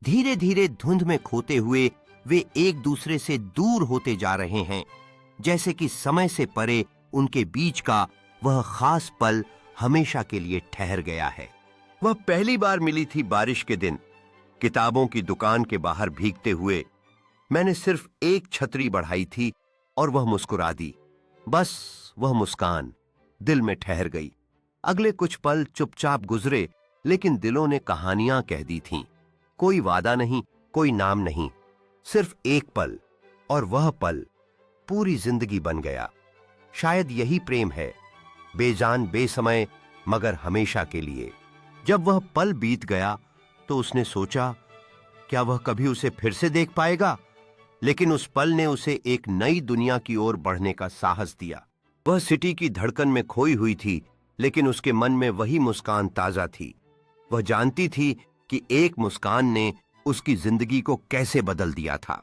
धीरे धीरे धुंध में खोते हुए वे एक दूसरे से दूर होते जा रहे हैं, जैसे कि समय से परे उनके बीच का वह खास पल हमेशा के लिए ठहर गया है। वह पहली बार मिली थी बारिश के दिन, किताबों की दुकान के बाहर भीगते हुए। मैंने सिर्फ एक छतरी बढ़ाई थी और वह मुस्कुरा दी। बस वह मुस्कान दिल में ठहर गई। अगले कुछ पल चुपचाप गुजरे, लेकिन दिलों ने कहानियां कह दी थीं। कोई वादा नहीं, कोई नाम नहीं, सिर्फ एक पल, और वह पल पूरी जिंदगी बन गया। शायद यही प्रेम है, बेजान बेसमय मगर हमेशा के लिए। जब वह पल बीत गया तो उसने सोचा, क्या वह कभी उसे फिर से देख पाएगा? लेकिन उस पल ने उसे एक नई दुनिया की ओर बढ़ने का साहस दिया। वह सिटी की धड़कन में खोई हुई थी, लेकिन उसके मन में वही मुस्कान ताजा थी। वह जानती थी कि एक मुस्कान ने उसकी जिंदगी को कैसे बदल दिया था।